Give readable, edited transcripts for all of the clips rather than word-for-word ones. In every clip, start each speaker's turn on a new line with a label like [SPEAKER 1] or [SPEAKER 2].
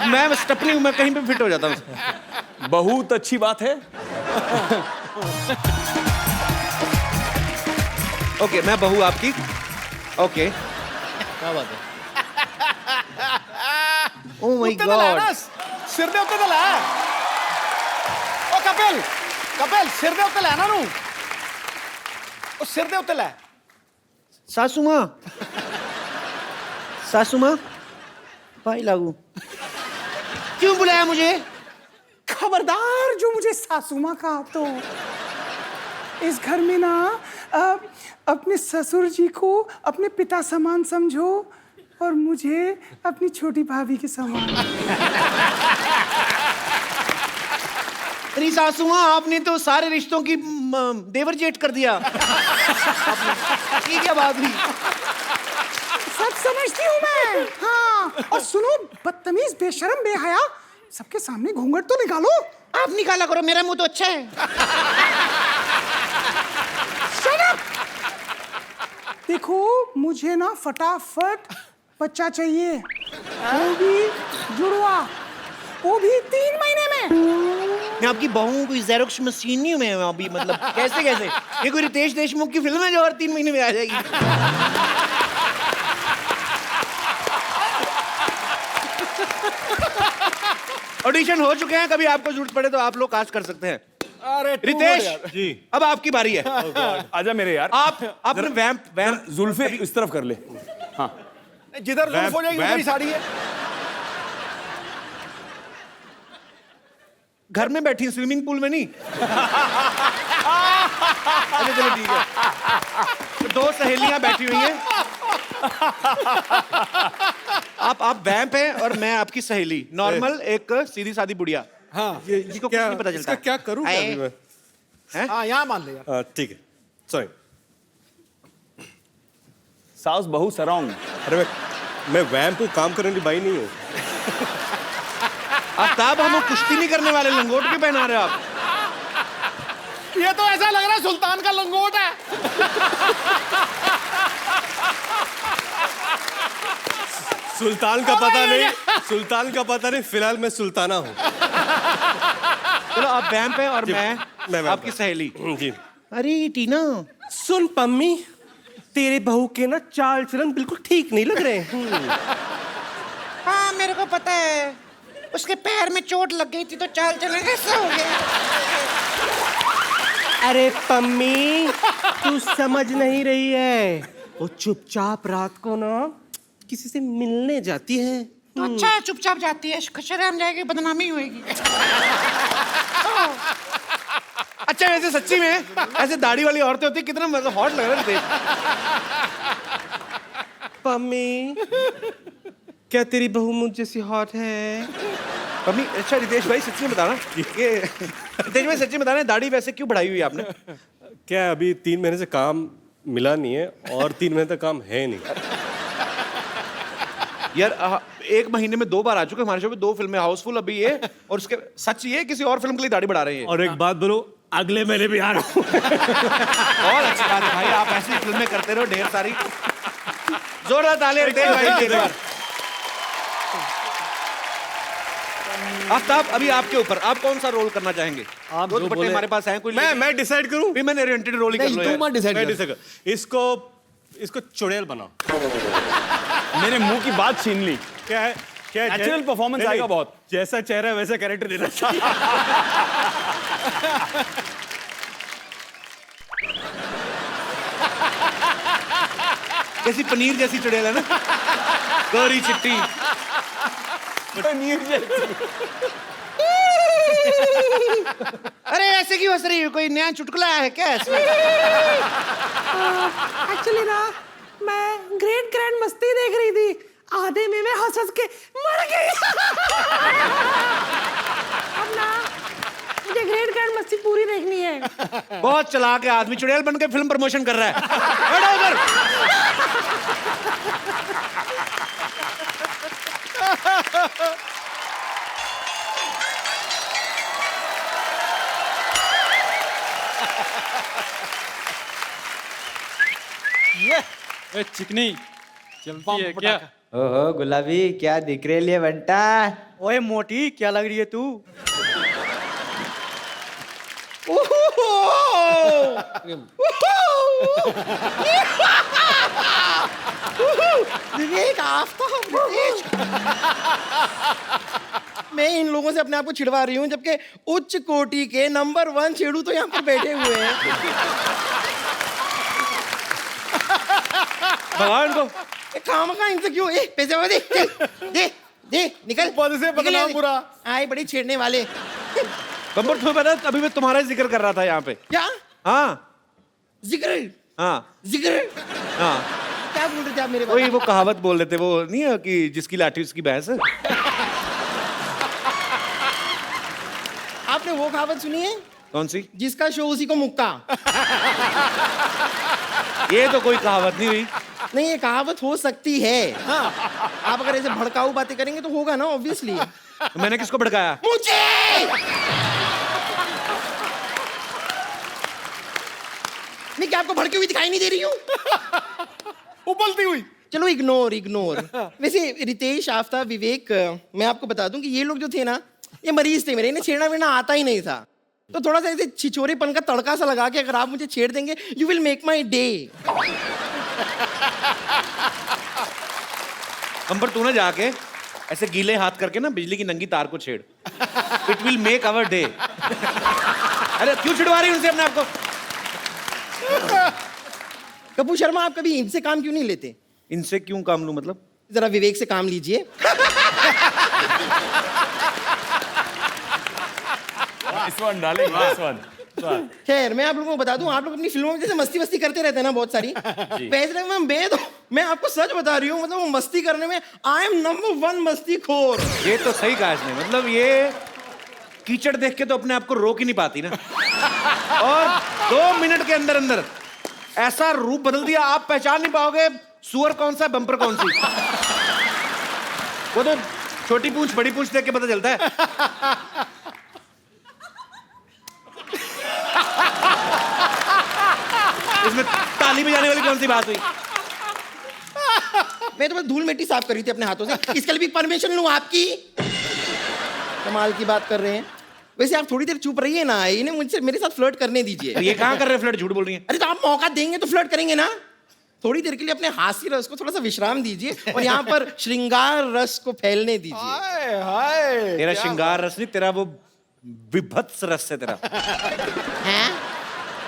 [SPEAKER 1] मैं स्टपनी हूँ, मैं कहीं पे फिट हो जाता हूँ।
[SPEAKER 2] बहुत अच्छी बात है।
[SPEAKER 1] ओके, मैं बहू आपकी। ओके,
[SPEAKER 3] क्या बात है?
[SPEAKER 1] ओह माय
[SPEAKER 4] उत्ते तो लै
[SPEAKER 1] गॉड।
[SPEAKER 4] ना, सिर दे उत्ते तो लै। ओ कपिल, कपिल सिर दे उत्ते लै ना नू। ओ सिर दे उत्ते लै।
[SPEAKER 1] सासू माँ, सासू माँ, भाई लागू, क्यों बुलाया मुझे?
[SPEAKER 5] खबरदार जो मुझे सासू माँ कहा तो इस घर में ना अपने ससुर जी को अपने पिता समान समझो और मुझे अपनी छोटी भाभी के समान।
[SPEAKER 1] अरे सासू माँ, आपने तो सारे रिश्तों की देवर जेठ कर दिया। ये क्या बात हुई?
[SPEAKER 5] सब समझती हूँ मैं। हाँ, और सुनो बदतमीज बेशरम बेहया, सबके सामने घूंघट तो निकालो।
[SPEAKER 1] आप निकाला करो, मेरा मुंह तो अच्छा है।
[SPEAKER 5] Shut up! देखो मुझे ना फटाफट बच्चा चाहिए, वो भी जुड़वा, वो भी 3 महीने में।
[SPEAKER 1] मैं आपकी बहू कोई ज़ेरोक्स मशीन नहीं हूँ मैं अभी, मतलब कैसे कैसे? ये कोई रितेश देशमुख की फिल्म है जो और 3 महीने में आ जाएगी। ऑडिशन हो चुके हैं, कभी आपको जरूरत पड़े तो आप लोग कास्ट कर सकते हैं।
[SPEAKER 4] अरे
[SPEAKER 1] रितेश
[SPEAKER 2] जी।
[SPEAKER 1] अब आपकी बारी है।
[SPEAKER 2] आजा मेरे यार।
[SPEAKER 1] आप अपने वैम्प
[SPEAKER 2] जुल्फे इस तरफ कर ले। हाँ,
[SPEAKER 4] जिधर जुल्फ हो जाएगी उधर ही साड़ी है।
[SPEAKER 1] घर में बैठी स्विमिंग पूल में नहीं। अच्छा चलो ठीक है। 2 सहेलियां बैठी हुई हैं। आप वैम्प हैं और मैं आपकी सहेली, नॉर्मल एक सीधी सादी बुढ़िया।
[SPEAKER 4] हाँ,
[SPEAKER 1] जिसको कुछ नहीं पता चलता।
[SPEAKER 3] क्या करूं
[SPEAKER 1] आए।
[SPEAKER 3] अभी मैं?
[SPEAKER 4] हाँ यहाँ मान ले यार।
[SPEAKER 3] ठीक है, सॉरी।
[SPEAKER 2] साउस बहु सराउंड।
[SPEAKER 3] अरे मैं वैम्प को काम करने की बाई नहीं हूँ।
[SPEAKER 1] आफ्ताब, हम कुश्ती नहीं करने वाले, लंगोट क्यों पहना रहे हो आप?
[SPEAKER 4] ये तो ऐसा लग रहा है सुल्तान का लंगोट है।
[SPEAKER 3] सुल्तान का पता नहीं, सुल्तान का पता नहीं, फिलहाल मैं सुल्ताना हूँ।
[SPEAKER 1] चलो आप वैम्प हैं और मैं
[SPEAKER 3] वैम्प
[SPEAKER 1] आपकी
[SPEAKER 3] हूँ।
[SPEAKER 1] सहेली।
[SPEAKER 3] जी।
[SPEAKER 1] अरे टीना,
[SPEAKER 3] सुन पम्मी, तेरे बहू के ना चाल चलन बिल्कुल ठीक नहीं लग रहे।
[SPEAKER 1] हाँ मेरे को पता है, उसके पैर में चोट लग गई थी तो चाल चलन ऐसा हो गया।
[SPEAKER 3] अरे पम्मी, तू समझ नहीं रही है, वो चुपचाप रात को ना किसी से मिलने जाती है।
[SPEAKER 1] तो अच्छा है, चुपचाप जाती है, शर्म जाएगी, बदनामी होएगी। अच्छा वैसे सच्ची में ऐसे दाढ़ी वाली औरतें होती, कितना मतलब हॉट लग रहा है।
[SPEAKER 3] पम्मी, क्या तेरी बहू मुझ जैसी हॉट है?
[SPEAKER 1] मम्मी, अच्छा रितेश भाई सच्ची में बताना, ये रितेश भाई सच्ची में बताना, दाढ़ी वैसे क्यों बढ़ाई हुई है आपने?
[SPEAKER 3] क्या अभी 3 महीने से काम मिला नहीं है और 3 महीने तक काम है नहीं।
[SPEAKER 1] यार 1 महीने में 2 बार आ चुके हमारे शो पे, 2 फिल्में, हाउसफुल अभी ये, और उसके सच ये किसी और फिल्म के लिए दाढ़ी बढ़ा रहे हैं।
[SPEAKER 3] और एक बात बोलो, अगले महीने भी आ रहा हूँ।
[SPEAKER 1] और अच्छी बात है भाई, आप ऐसी फिल्में करते रहो ढेर सारी। जोरदार तालियां रितेश भाई के लिए। आफ्ताब, अभी आपके ऊपर, आप कौन सा रोल करना चाहेंगे?
[SPEAKER 4] आप
[SPEAKER 1] 2
[SPEAKER 4] जो
[SPEAKER 1] दुपट्टे
[SPEAKER 4] बोले।
[SPEAKER 1] हमारे पास हैं, कोई
[SPEAKER 3] मैं डिसाइड करूँ?
[SPEAKER 1] विमेन ओरिएंटेड रोल ही कर लो
[SPEAKER 4] नहीं, तू
[SPEAKER 1] यार।
[SPEAKER 4] मत डिसाइड
[SPEAKER 3] मैं
[SPEAKER 4] कर।
[SPEAKER 3] डिसाइड कर। इसको चुड़ैल बनाओ।
[SPEAKER 2] मेरे मुंह की बात छीन ली।
[SPEAKER 3] क्या है? क्या है?
[SPEAKER 2] Natural performance
[SPEAKER 3] नहीं,
[SPEAKER 2] आएगा
[SPEAKER 3] नहीं,
[SPEAKER 2] बहुत।
[SPEAKER 3] जैसा चेहरा है वैसा कैरेक्टर देना चाहिए।
[SPEAKER 1] जैसी पनीर जैसी चुड़ैल है ना, गोरी चिट्टी। अरे ऐसे क्यों हंस रही हो, कोई नया चुटकुला है क्या इसमें?
[SPEAKER 5] एक्चुअली ना मैं ग्रेट ग्रैंड मस्ती देख रही थी, आधे में मैं हंस हंस के मर गई। अब ना मुझे ग्रेट ग्रैंड मस्ती पूरी देखनी है।
[SPEAKER 1] बहुत चालाक है आदमी, चुड़ैल बन के फिल्म प्रमोशन कर रहा है। बैठो उधर।
[SPEAKER 6] चिकनी चलती है क्या? ओहो गुलाबी क्या दिख रही है बंटा।
[SPEAKER 1] ओए मोटी क्या लग रही है तू?
[SPEAKER 4] विवेक आफ्ताब विवेक। मैं इन लोगों से अपने आप को छिड़वा रही हूँ जबकि उच्च कोटि के नंबर 1 छेड़ू तो यहाँ पर बैठे हुए हैं।
[SPEAKER 3] भगाओ इनको।
[SPEAKER 4] काम का इनसे क्यों? पैसे वाले दे दे दे निकल
[SPEAKER 2] पद से
[SPEAKER 4] निकल
[SPEAKER 2] बदनाम
[SPEAKER 4] यहाँ से।
[SPEAKER 2] पूरा।
[SPEAKER 4] आए बड़ी छेड़ने वाले।
[SPEAKER 3] बम्पर तुम्हें पता है, अभी मैं तुम्हारा ही जिक्र कर रहा था यहाँ पे।
[SPEAKER 4] क्या
[SPEAKER 3] हाँ
[SPEAKER 4] जिक्र
[SPEAKER 3] हाँ
[SPEAKER 4] जिक्र
[SPEAKER 3] हाँ,
[SPEAKER 4] क्या बोल रहे थे आप मेरे
[SPEAKER 3] वही
[SPEAKER 4] बारे
[SPEAKER 3] वो कहावत बोल रहे थे, वो नहीं है कि जिसकी लाठी उसकी भैंस।
[SPEAKER 4] आपने वो कहावत सुनी है?
[SPEAKER 3] कौन सी?
[SPEAKER 4] जिसका शो उसी को मुक्का।
[SPEAKER 3] ये तो कोई कहावत नहीं हुई।
[SPEAKER 4] नहीं ये कहावत हो सकती है। हाँ आप अगर ऐसे भड़काऊ बातें करेंगे तो होगा ना ऑब्वियसली।
[SPEAKER 3] तो मैंने किसको भड़काया?
[SPEAKER 4] मुझे मैं क्या आपको भड़की हुई दिखाई नहीं दे रही हूँ?
[SPEAKER 2] उबलती हुई।
[SPEAKER 4] चलो इग्नोर इग्नोर। वैसे रितेश आफ्ताब विवेक मैं आपको बता दूं कि ये लोग जो थे ना ये मरीज थे मेरे, इन्हें छेड़ना वेड़ना आता ही नहीं था। तो थोड़ा सा ऐसे छिछोरेपन का तड़का सा लगा के अगर आप मुझे छेड़ देंगे you will make my day.
[SPEAKER 3] Bumper तू ना जाके ऐसे गीले हाथ करके ना बिजली की नंगी तार को छेड़। It will make our day. अरे क्यों छिड़वा रही है उनसे अपने आप को?
[SPEAKER 4] कपूर शर्मा आप कभी इनसे काम क्यों नहीं लेते?
[SPEAKER 3] इनसे क्यों काम लूं मतलब?
[SPEAKER 4] जरा विवेक से काम लीजिए।
[SPEAKER 2] इस वन डालेंगे इस वन।
[SPEAKER 4] खैर मैं आप लोगों को बता दूं, आप लोग अपनी फिल्मों में जैसे मस्ती वस्ती करते रहते हैं ना बहुत सारी, वैसे मैं आपको सच बता रही हूँ, मतलब वो मस्ती करने में आई एम नंबर 1 मस्तीखोर।
[SPEAKER 3] ये तो सही कहा इसने, मतलब ये कीचड़ देख के तो अपने आप को रोक ही नहीं पाती ना। और 2 मिनट के अंदर अंदर ऐसा रूप बदल दिया, आप पहचान नहीं पाओगे सुअर कौन सा बम्पर कौन सी। वो तो छोटी पूंछ बड़ी पूंछ देख के पता चलता है। इसमें ताली बजाने वाली कौन सी बात हुई?
[SPEAKER 4] मैं तो बस धूल मिट्टी साफ कर रही थी अपने हाथों से, इसके लिए भी परमिशन लूं आपकी? कमाल की बात कर रहे हैं। वैसे आप थोड़ी देर चुप रहिए ना, इन्हें मुझसे मेरे साथ फ्लर्ट करने दीजिए।
[SPEAKER 3] ये कहाँ कर रहे हैं फ्लर्ट? झूठ बोल रही है।
[SPEAKER 4] अरे तो आप मौका देंगे तो फ्लर्ट करेंगे ना। थोड़ी देर के लिए अपने हास्य रस को थोड़ा सा विश्राम दीजिए और यहाँ पर श्रृंगार रस को फैलने दीजिए।
[SPEAKER 2] हाय हाय।
[SPEAKER 3] तेरा श्रृंगार रस नहीं, तेरा वो विभत्स रस है तेरा।
[SPEAKER 4] हैं?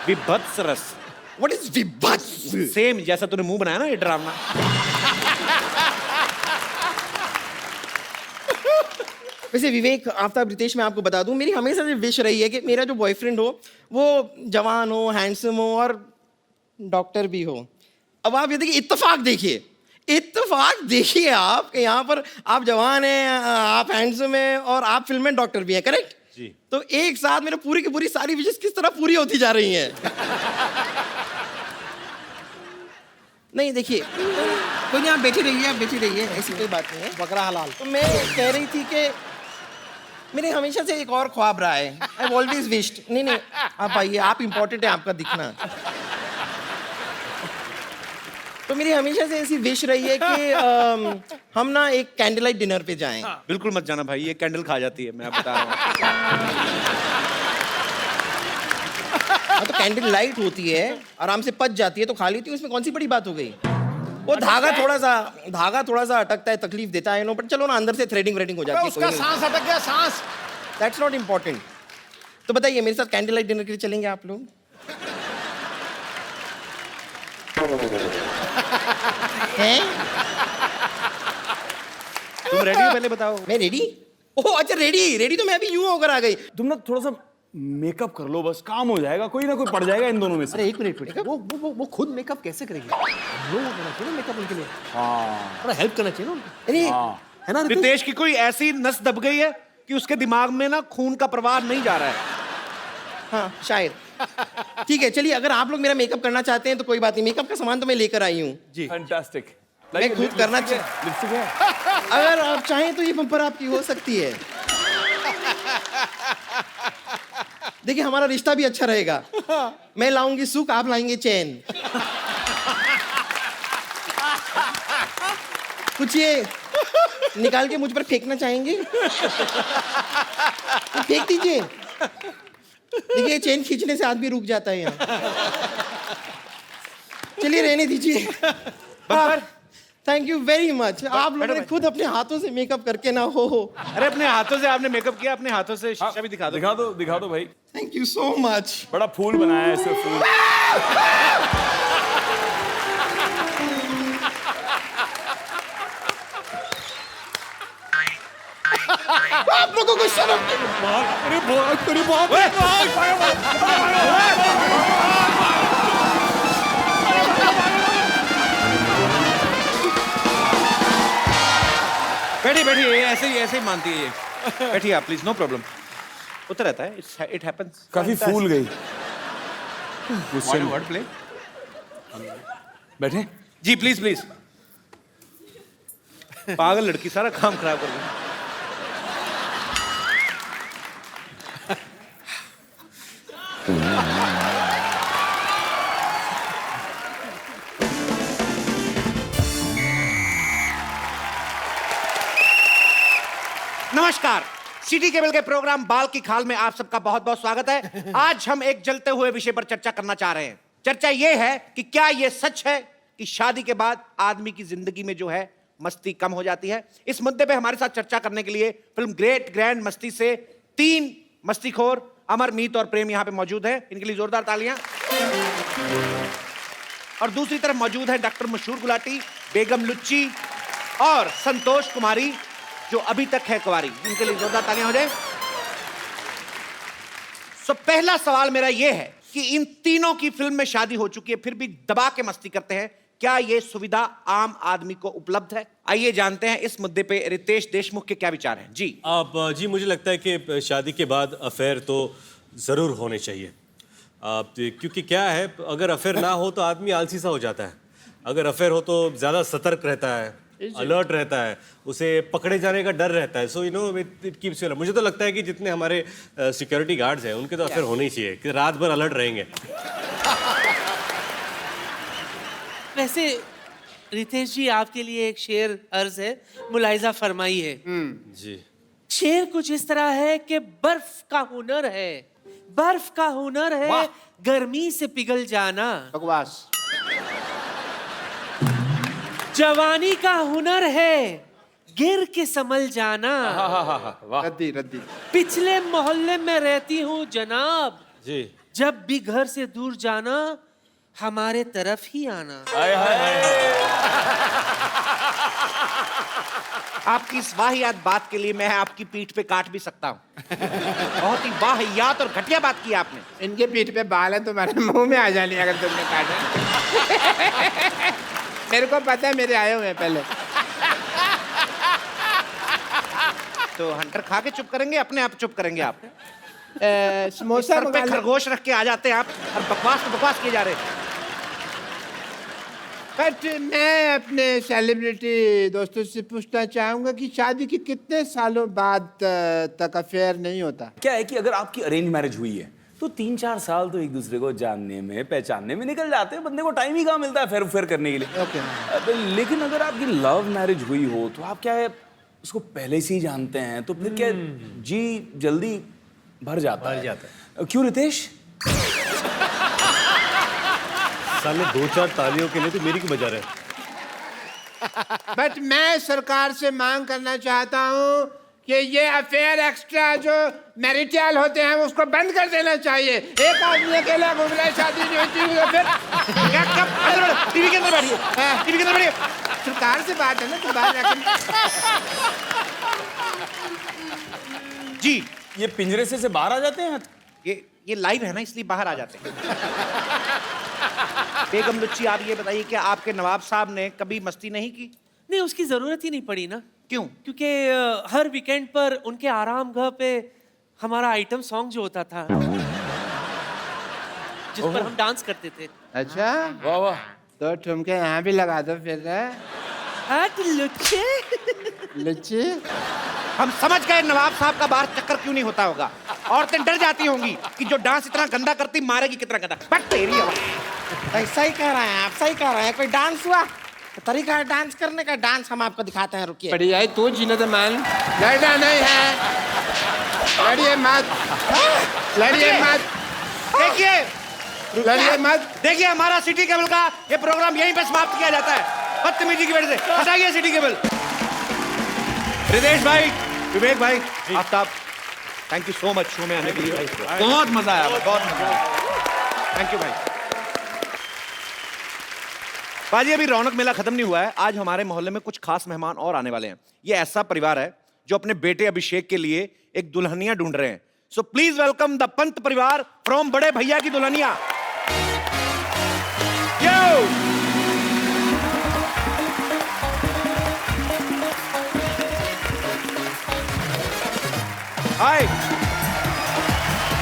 [SPEAKER 3] विभत्स रस।
[SPEAKER 4] What is विभत्स?
[SPEAKER 3] सेम जैसा तूने मुंह बनाया ना ये ड्रामा।
[SPEAKER 4] वैसे विवेक आफ्ताब रितेश मैं आपको बता दूं, मेरी हमेशा से विश रही है कि मेरा जो बॉयफ्रेंड हो वो जवान हो, हैंडसम हो और डॉक्टर भी हो। अब आप ये देखिए, इत्तेफाक देखिए आप कि यहाँ पर आप जवान हैं, आप हैंडसम हैं और आप फिल्म में डॉक्टर भी हैं, करेक्ट
[SPEAKER 3] जी।
[SPEAKER 4] तो एक साथ मेरे पूरी की पूरी सारी विशेष किस तरह पूरी होती जा रही हैं। नहीं देखिए, कोई नहीं, आप बैठी रहिए, ऐसी कोई बात नहीं है।
[SPEAKER 5] बकरा हलाल।
[SPEAKER 4] तो मैं कह रही थी कि मेरे हमेशा से एक और ख्वाब रहा है। आई ऑलवेज विश्ड, नहीं आप आइए, आप इंपॉर्टेंट है, आपका दिखना। तो मेरी हमेशा से ऐसी विश रही है कि हम ना एक कैंडल लाइट डिनर पे जाएं।
[SPEAKER 3] बिल्कुल मत जाना भाई, ये कैंडल खा जाती है, मैं बता रहा हूँ।
[SPEAKER 4] हाँ, तो कैंडल लाइट होती है, आराम से पच जाती है तो खा लेती हूँ, उसमें कौन सी बड़ी बात हो गई। वो धागा थोड़ा सा अटकता है, तकलीफ देता है नो, बट चलो ना, अंदर से थ्रेडिंग हो जाती है।
[SPEAKER 5] उसका सांस अटक गया, सांस।
[SPEAKER 4] That's not important. तो बताइए मेरे साथ कैंडल लाइट डिनर के लिए चलेंगे आप लोग? हैं?
[SPEAKER 3] तुम रेडी हो पहले बताओ।
[SPEAKER 4] मैं रेडी? ओह अच्छा, रेडी तो मैं अभी यूं होकर आ गई।
[SPEAKER 2] तुम ना थोड़ा सा मेकअप कर लो, बस काम हो जाएगा, कोई ना कोई पड़ जाएगा इन दोनों में से।
[SPEAKER 4] अरे एक मिनट,
[SPEAKER 5] वो खुद मेकअप कैसे करेगी? हम लोगों को करना चाहिए मेकअप उनके लिए,
[SPEAKER 2] हाँ
[SPEAKER 5] थोड़ा हेल्प करना चाहिए ना उनको।
[SPEAKER 4] अरे
[SPEAKER 2] हाँ।
[SPEAKER 5] है ना रितेश?
[SPEAKER 3] रितेश की कोई ऐसी नस दब गई है कि उसके दिमाग में ना खून का प्रवाह नहीं जा रहा है।
[SPEAKER 4] हाँ शायद। ठीक है चलिए, अगर आप लोग मेरा मेकअप करना चाहते हैं तो कोई बात नहीं, मेकअप का सामान तो मैं लेकर आई हूँ।
[SPEAKER 3] जी
[SPEAKER 2] फैंटास्टिक।
[SPEAKER 4] मैं खुद करना
[SPEAKER 2] लिपस्टिक है।
[SPEAKER 4] अगर आप चाहें तो ये बम्पर आपकी हो सकती है। देखिए हमारा रिश्ता भी अच्छा रहेगा। मैं लाऊंगी सुख, आप लाएंगे चैन। कुछ ये निकाल के मुझ पर फेंकना चाहेंगे? फेंक दीजिए। देखिए चेन खींचने से आदमी रुक जाता है यहाँ। चलिए रहने दीजिए। Thank you very much. आप लोगों ने खुद अपने हाथों से मेकअप करके ना हो।
[SPEAKER 3] अरे अपने हाथों से आपने मेकअप किया, अपने हाथों से शीशा भी दिखा दो।
[SPEAKER 2] दिखा दो भाई।
[SPEAKER 4] Thank you so much.
[SPEAKER 2] बड़ा फूल बनाया है ऐसे फूल।
[SPEAKER 4] आप लोगों को शर्म नहीं?
[SPEAKER 3] बैठिए, ऐसे ही मानती है ये। बैठिए आप प्लीज, नो प्रॉब्लम। होता रहता है, इट हैपेंस।
[SPEAKER 2] काफी फूल गई।
[SPEAKER 3] Word play.
[SPEAKER 2] बैठे।
[SPEAKER 3] जी प्लीज। पागल लड़की सारा काम खराब कर गई। नमस्कार, सिटी केबल के प्रोग्राम बाल की खाल में आप सबका बहुत बहुत स्वागत है। आज हम एक जलते हुए विषय पर चर्चा करना चाह रहे हैं। चर्चा ये है कि क्या ये सच है कि शादी के बाद आदमी की जिंदगी में जो है मस्ती कम हो जाती है। इस मुद्दे पे हमारे साथ चर्चा करने के लिए फिल्म ग्रेट ग्रैंड मस्ती से 3 मस्तीखोर अमर, मीत और प्रेम यहाँ पे मौजूद हैं। इनके लिए जोरदार तालियां। और दूसरी तरफ मौजूद है डॉक्टर मशहूर गुलाटी, बेगम लुच्ची और संतोष कुमारी जो अभी तक है कुंवारी। इनके लिए जोरदार तालियां हो जाए। सो पहला सवाल मेरा यह है कि इन तीनों की फिल्म में शादी हो चुकी है, फिर भी दबा के मस्ती करते हैं। क्या यह सुविधा आम आदमी को उपलब्ध है? आइए जानते हैं इस मुद्दे पे रितेश देशमुख के क्या विचार हैं। जी
[SPEAKER 7] जी मुझे लगता है कि शादी के बाद अफेयर तो ज़रूर होने चाहिए। क्योंकि क्या है, अगर अफेयर ना हो तो आदमी आलसी सा हो जाता है। अगर अफेयर हो तो ज़्यादा सतर्क रहता है, अलर्ट रहता है, उसे पकड़े जाने का डर रहता है। So you know it keeps you. मुझे तो लगता है कि जितने हमारे सिक्योरिटी गार्ड्स हैं उनके तो अफेयर होने ही चाहिए कि रात भर अलर्ट रहेंगे।
[SPEAKER 8] वैसे रितेश जी, आपके लिए एक शेर अर्ज है, मुलाहिजा फरमाइए।
[SPEAKER 7] जी।
[SPEAKER 8] शेर कुछ इस तरह है कि बर्फ का हुनर है, बर्फ का हुनर है गर्मी से पिघल जाना।
[SPEAKER 1] बकवास।
[SPEAKER 8] जवानी का हुनर है गिर के संभल जाना।
[SPEAKER 1] रद्दी।
[SPEAKER 8] पिछले मोहल्ले में रहती हूँ जनाब,
[SPEAKER 7] जी।
[SPEAKER 8] जब भी घर से दूर जाना हमारे तरफ ही आना।
[SPEAKER 3] आपकी इस वाहियात बात के लिए मैं आपकी पीठ पे काट भी सकता हूँ। बहुत ही वाहियात और घटिया बात की आपने।
[SPEAKER 1] इनके पीठ पे बाल है, तुम्हारे मुंह में आ जाने अगर तुमने काटा। मेरे को पता है, मेरे आए हुए हैं पहले।
[SPEAKER 3] तो हंटर खा के चुप करेंगे, अपने आप चुप करेंगे आप?
[SPEAKER 1] समोसा
[SPEAKER 3] सर पे खरगोश रख के आ जाते हैं आप और बकवास किए जा रहे हैं।
[SPEAKER 1] बट मैं अपने सेलिब्रिटी दोस्तों से पूछना चाहूंगा कि शादी के कितने सालों बाद तक अफेयर नहीं होता?
[SPEAKER 2] क्या है कि अगर आपकी अरेंज मैरिज हुई है तो 3-4 साल तो एक दूसरे को जानने में, पहचानने में निकल जाते हैं। बंदे को टाइम ही कहाँ मिलता है फेर फेर करने के लिए।
[SPEAKER 1] ओके।
[SPEAKER 2] लेकिन अगर आपकी लव मैरिज हुई हो तो आप क्या है उसको पहले से ही जानते हैं, तो फिर क्या जी जल्दी भर जाता है। क्यों रितेश?
[SPEAKER 7] साले 2-4 तालियों के लिए तो मेरी क्यों बजा रहे?
[SPEAKER 1] बट मैं सरकार से मांग करना चाहता हूँ कि ये अफेयर एक्स्ट्रा जो मैरिटल होते हैं उसको बंद कर देना चाहिए। एक आदमी अकेला घूम रहा है, शादी नहीं होती तो फिर
[SPEAKER 3] टीवी के अंदर बैठिए, टीवी के अंदर बैठिए।
[SPEAKER 1] सरकार से बात है ना, तो बाहर
[SPEAKER 3] जी
[SPEAKER 2] ये पिंजरे से बाहर आ जाते हैं।
[SPEAKER 3] ये लाइव है ना, इसलिए बाहर आ जाते हैं। बेगम लुच्ची, आप ये बताइए कि आपके नवाब साहब ने कभी मस्ती नहीं की?
[SPEAKER 8] नहीं, उसकी जरूरत ही नहीं पड़ी ना।
[SPEAKER 3] क्यों?
[SPEAKER 8] क्योंकि हर वीकेंड पर उनके आराम घर पे हमारा आइटम सॉन्ग जो होता था जिस पर हम डांस करते थे।
[SPEAKER 1] अच्छा,
[SPEAKER 2] वाह वाह।
[SPEAKER 1] तो ठुमके यहाँ भी लगा दो फिर।
[SPEAKER 8] लुच्चे
[SPEAKER 1] लुच्ची,
[SPEAKER 3] हम समझ गए नवाब साहब का बाहर चक्कर क्यों नहीं होता होगा। औरतें डर जाती होंगी कि जो डांस इतना गंदा करती मारेगी कितना गंदा। बट तेरी आवाज़।
[SPEAKER 4] सही कह रहे हैं आप, सही कह रहे हैं। कोई डांस हुआ तरीका है डांस करने का, डांस हम आपको दिखाते हैं, रुकिए।
[SPEAKER 1] बढ़िया है, तू जीनत मान। लड़ना नहीं है, लड़िए मत, लड़िए मत,
[SPEAKER 3] देखिए
[SPEAKER 1] लड़िए मत।
[SPEAKER 3] देखिए, हमारा सिटी केबल का ये प्रोग्राम यहीं पे समाप्त किया जाता है बदतमीजी की वजह से। हटाइए सिटी केबल। रितेश भाई, विवेक भाई, Aftab, thank you so much show में आने के लिए। बहुत मजा आया, बहुत मजा आया। थैंक यू भाई। बाजी, अभी रौनक मेला खत्म नहीं हुआ है। आज हमारे मोहल्ले में कुछ खास मेहमान और आने वाले हैं। ये ऐसा परिवार है जो अपने बेटे अभिषेक के लिए एक दुल्हनिया ढूंढ रहे हैं। So please welcome the Pant परिवार फ्रॉम बड़े भैया की दुल्हनिया। यो! हाय,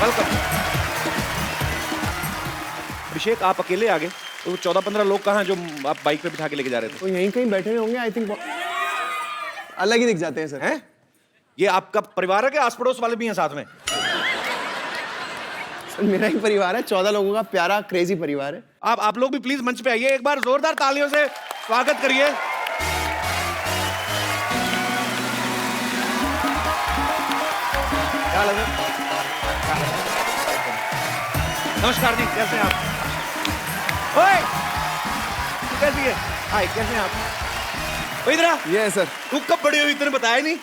[SPEAKER 3] वेलकम। अभिषेक, आप अकेले आ गए तो 14-15 लोग कहाँ हैं जो आप बाइक पे बिठा के लेके जा रहे थे?
[SPEAKER 9] तो यहीं कहीं बैठे हुए होंगे, आई थिंक। अलग ही दिख जाते हैं सर।
[SPEAKER 3] हैं? ये आपका परिवार है कि आस पड़ोस वाले भी हैं साथ में?
[SPEAKER 9] सर मेरा ही परिवार है, 14 लोगों का प्यारा क्रेजी परिवार है।
[SPEAKER 3] आप लोग भी प्लीज मंच पे आइए, एक बार जोरदार तालियों से स्वागत करिए। क्या लगा? नमस्कार जी, कैसे हैं आप? ओए, कैसी है? हाय, कैसे हैं आप? ओ इधर आ।
[SPEAKER 9] ये सर।
[SPEAKER 3] तू कब बड़ी हुई, तूने बताया नहीं।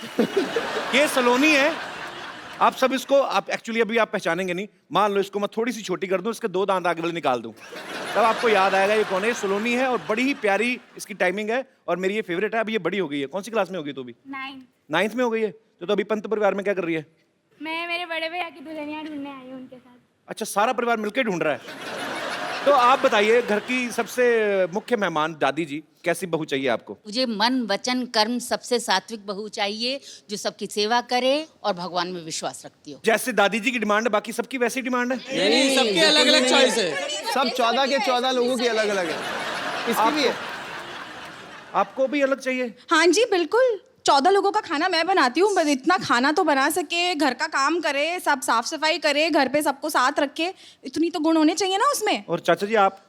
[SPEAKER 3] ये सलोनी है। आप सब इसको, आप एक्चुअली अभी आप पहचानेंगे नहीं। मान लो इसको मैं थोड़ी सी छोटी कर दूं, इसके 2 दांत आगे वाले निकाल दूं, तब आपको याद आएगा ये कौन है। सलोनी है और बड़ी ही प्यारी इसकी टाइमिंग है और मेरी ये फेवरेट है। अभी ये बड़ी हो गई है। कौन सी क्लास में हो गई तू अभी? 9th में हो गई है। तो अभी पंत परिवार में क्या कर रही है?
[SPEAKER 10] मैं मेरे बड़े भैया की दुल्हनिया ढूंढने आई हूँ उनके साथ।
[SPEAKER 3] अच्छा, सारा परिवार मिलकर ढूंढ रहा है। तो आप बताइए, घर की सबसे मुख्य मेहमान दादी जी, कैसी बहू चाहिए आपको?
[SPEAKER 11] मुझे मन वचन कर्म सबसे सात्विक बहू चाहिए, जो सबकी सेवा करे और भगवान में विश्वास रखती हो।
[SPEAKER 3] जैसे दादी जी की डिमांड है, बाकी सबकी वैसी डिमांड है?
[SPEAKER 8] नहीं, सबकी अलग अलग चॉइस है।
[SPEAKER 9] सब 14 के 14 लोगों की अलग अलग है। इसकी भी है।
[SPEAKER 3] आपको भी अलग चाहिए?
[SPEAKER 12] हाँ जी बिल्कुल। 14 लोगों का खाना मैं बनाती हूँ, बस इतना खाना तो बना सके, घर का काम करे, सब साफ सफाई करे, घर पे सबको साथ रखे, इतनी तो गुण होने चाहिए ना उसमें।
[SPEAKER 3] और चाचा जी आप?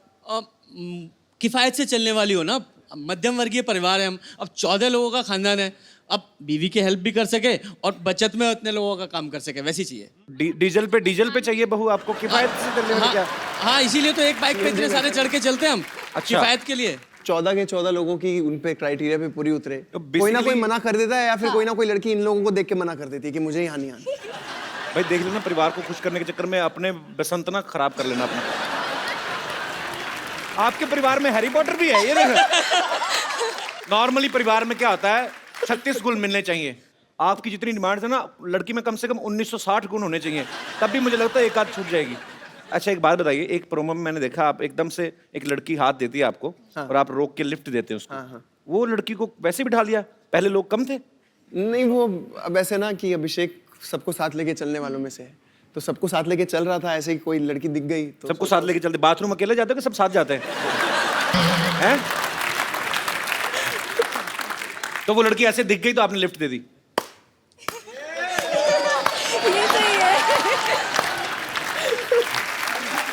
[SPEAKER 8] किफायत से चलने वाली हो ना, मध्यम वर्गीय परिवार है हम। अब 14 लोगों का खानदान है, अब बीवी की हेल्प भी कर सके और बचत में उतने लोगों का काम कर सके, वैसी चाहिए।
[SPEAKER 3] डीजल पे चाहिए बहू आपको, किफायत से चलने वाली? क्या?
[SPEAKER 8] हाँ, इसीलिए तो एक बाइक पे इतने सारे चढ़ के चलते हैं हम।
[SPEAKER 3] अच्छा।
[SPEAKER 8] किफायत के लिए
[SPEAKER 9] 14 के 14 लोगों की उन पे क्राइटेरिया पे पूरी उतरे।
[SPEAKER 3] तो
[SPEAKER 9] कोई ना कोई
[SPEAKER 3] basically-
[SPEAKER 9] मना कर देता है, या फिर कोई ना कोई लड़की इन लोगों को देख के मना कर देती है कि मुझे यहाँ नहीं आना।
[SPEAKER 3] भाई देख लेना, परिवार को खुश करने के चक्कर में अपने बसंत ना खराब कर लेना अपना। आपके परिवार में हैरी पॉटर भी है, ये देखो। नॉर्मली परिवार में क्या होता है, 36 गुण मिलने चाहिए। आपकी जितनी डिमांड है ना, लड़की में कम से कम 1960 गुण होने चाहिए, तब भी मुझे लगता है एक आध छूट जाएगी। अच्छा, एक बात बताइए, एक प्रोमो में मैंने देखा, आप एकदम से एक लड़की हाथ देती है आपको, और आप रोक के लिफ्ट देते हैं उसको। वो लड़की को वैसे बिठा लिया? पहले लोग कम थे?
[SPEAKER 9] नहीं, वो अब ऐसे ना कि अभिषेक सबको साथ लेके चलने वालों में से है, तो सबको साथ लेके चल रहा था। ऐसे ही कोई लड़की दिख गई तो
[SPEAKER 3] सबको साथ लेके चलते? बाथरूम अकेले जाते हो कि सब साथ जाते हैं? हैं? तो वो लड़की ऐसे दिख गई तो आपने लिफ्ट दे दी?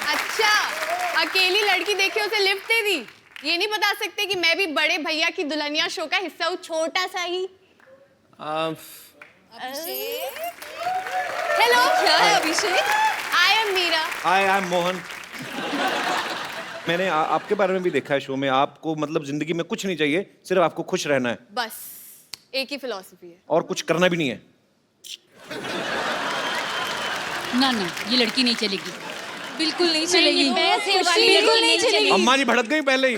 [SPEAKER 10] अच्छा, अकेली लड़की देखे उसे लिफ्ट दे दी? ये नहीं बता सकते कि मैं भी बड़े भैया की दुल्हनिया शो का हिस्सा हूँ, छोटा सा ही। हेलो, क्या है Abhishek? I am Meera.
[SPEAKER 3] I am Mohan. मैंने आपके बारे में भी देखा है शो में। आपको मतलब जिंदगी में कुछ नहीं चाहिए, सिर्फ आपको खुश रहना है।
[SPEAKER 10] बस एक ही फिलॉसफी है।
[SPEAKER 3] और कुछ करना भी नहीं है।
[SPEAKER 11] ना ना, ये लड़की नहीं चलेगी,
[SPEAKER 12] बिल्कुल नहीं चलेगी,
[SPEAKER 11] बिल्कुल नहीं चलेगी।
[SPEAKER 3] अम्मा जी भड़क गई पहले ही।